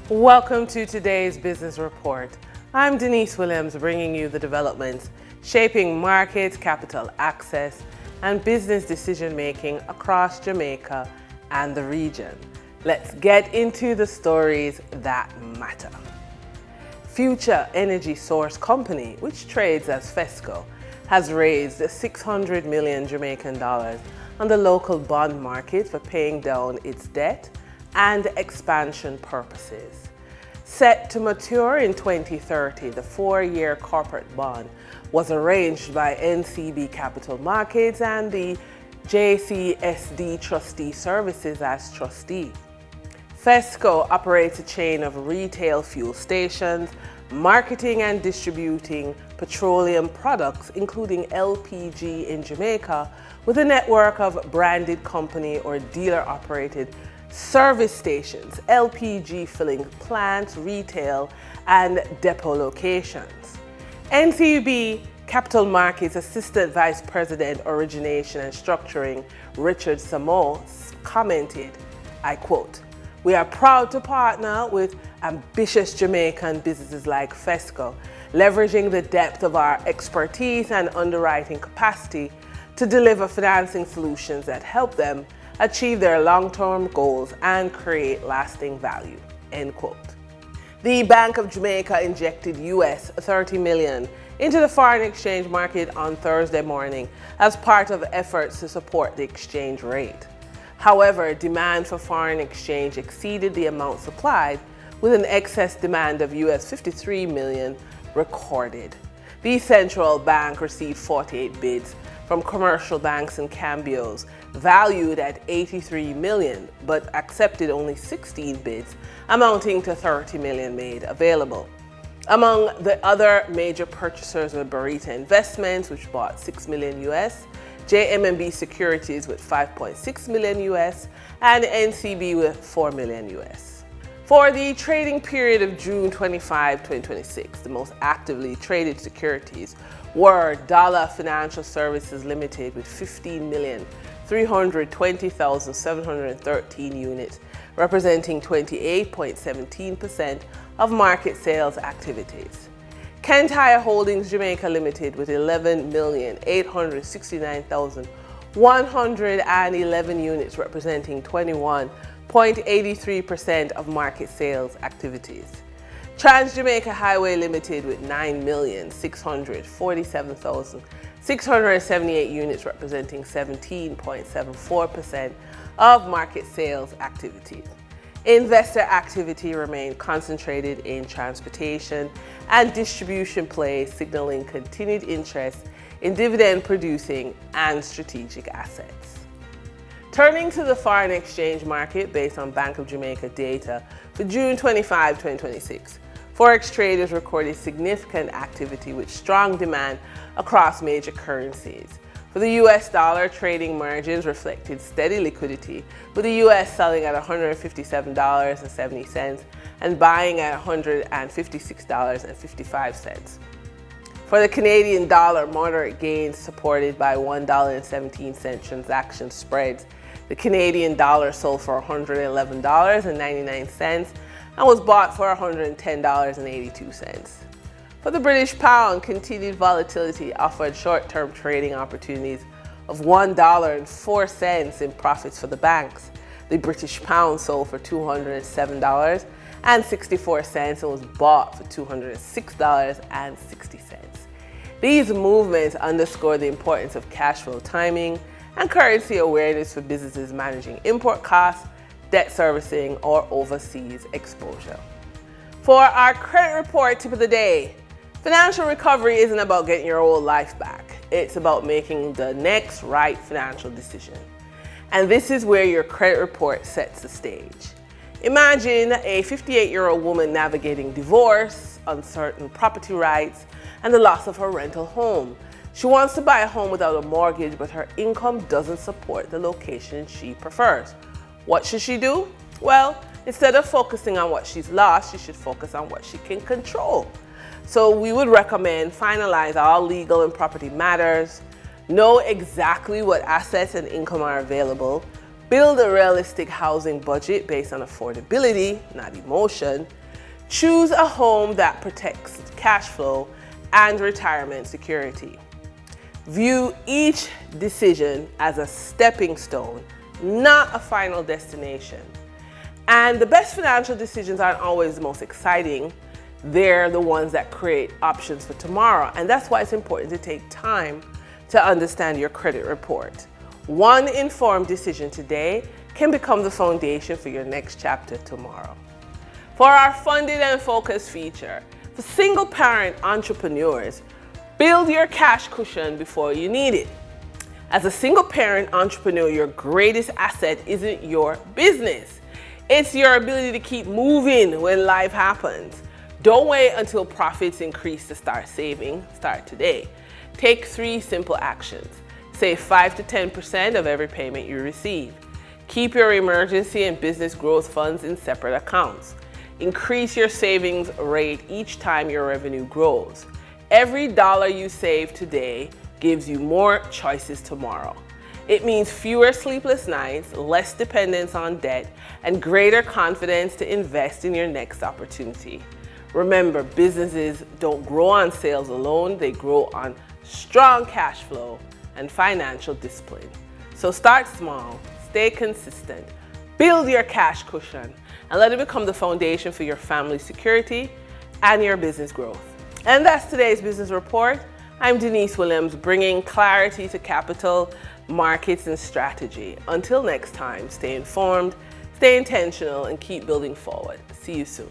Welcome to today's Business Report. I'm Denise Williams, bringing you the developments shaping markets, capital access, and business decision-making across Jamaica and the region. Let's get into the stories that matter. Future Energy Source Company, which trades as FESCO, has raised 600 million Jamaican dollars on the local bond market for paying down its debt and expansion purposes. Set to mature in 2030, the 4-year corporate bond was arranged by NCB Capital Markets and the JCSD Trustee Services as trustee. FESCO operates a chain of retail fuel stations, marketing and distributing petroleum products, including LPG in Jamaica, with a network of branded company or dealer-operated service stations, LPG filling plants, retail, and depot locations. NCB Capital Markets Assistant Vice President Origination and Structuring, Richard Samo, commented, I quote, "We are proud to partner with ambitious Jamaican businesses like FESCO, leveraging the depth of our expertise and underwriting capacity to deliver financing solutions that help them achieve their long-term goals and create lasting value," end quote. The Bank of Jamaica injected US $30 million into the foreign exchange market on Thursday morning as part of efforts to support the exchange rate. However, demand for foreign exchange exceeded the amount supplied, with an excess demand of US $53 million recorded. The central bank received 48 bids from commercial banks and cambios valued at 83 million, but accepted only 16 bids amounting to 30 million made available. Among the other major purchasers were Barita Investments, which bought 6 million US, JMB Securities with 5.6 million US, and NCB with 4 million US. For the trading period of June 25, 2026, the most actively traded securities were Dollar Financial Services Limited with 15,320,713 units, representing 28.17% of market sales activities. Kentire Holdings Jamaica Limited with 11,869,111 units, representing 21.83% of market sales activities. Trans Jamaica Highway Limited with 9,647,678 units, representing 17.74% of market sales activities. Investor activity remained concentrated in transportation and distribution plays, signaling continued interest in dividend-producing and strategic assets. Turning to the foreign exchange market based on Bank of Jamaica data for June 25, 2026, Forex traders recorded significant activity with strong demand across major currencies. For the US dollar, trading margins reflected steady liquidity, with the US selling at $157.70 and buying at $156.55. For the Canadian dollar, moderate gains supported by $1.17 transaction spreads. The Canadian dollar sold for $111.99 and was bought for $110.82. For the British pound, continued volatility offered short-term trading opportunities of $1.04 in profits for the banks. The British pound sold for $207.64 and was bought for $206.60. These movements underscore the importance of cash flow timing and currency awareness for businesses managing import costs, debt servicing, or overseas exposure. For our credit report tip of the day, financial recovery isn't about getting your old life back. It's about making the next right financial decision. And this is where your credit report sets the stage. Imagine a 58-year-old woman navigating divorce, uncertain property rights, and the loss of her rental home. She wants to buy a home without a mortgage, but her income doesn't support the location she prefers. What should she do? Well, instead of focusing on what she's lost, she should focus on what she can control. So we would recommend finalize all legal and property matters, know exactly what assets and income are available, Build a realistic housing budget based on affordability, not emotion. Choose a home that protects cash flow and retirement security. View each decision as a stepping stone, not a final destination. And the best financial decisions aren't always the most exciting. They're the ones that create options for tomorrow. And that's why it's important to take time to understand your credit report. One informed decision today can become the foundation for your next chapter tomorrow. For our funded and focused feature, for single parent entrepreneurs, build your cash cushion before you need it. As a single parent entrepreneur, your greatest asset isn't your business. It's your ability to keep moving when life happens. Don't wait until profits increase to start saving. Start today. Take 3 simple actions. Save 5 to 10% of every payment you receive. Keep your emergency and business growth funds in separate accounts. Increase your savings rate each time your revenue grows. Every dollar you save today gives you more choices tomorrow. It means fewer sleepless nights, less dependence on debt, and greater confidence to invest in your next opportunity. Remember, businesses don't grow on sales alone, they grow on strong cash flow and financial discipline. So start small, stay consistent, build your cash cushion, and let it become the foundation for your family's security and your business growth. And that's today's business report. I'm Denise Williams, bringing clarity to capital, markets, and strategy. Until next time, stay informed, stay intentional, and keep building forward. See you soon.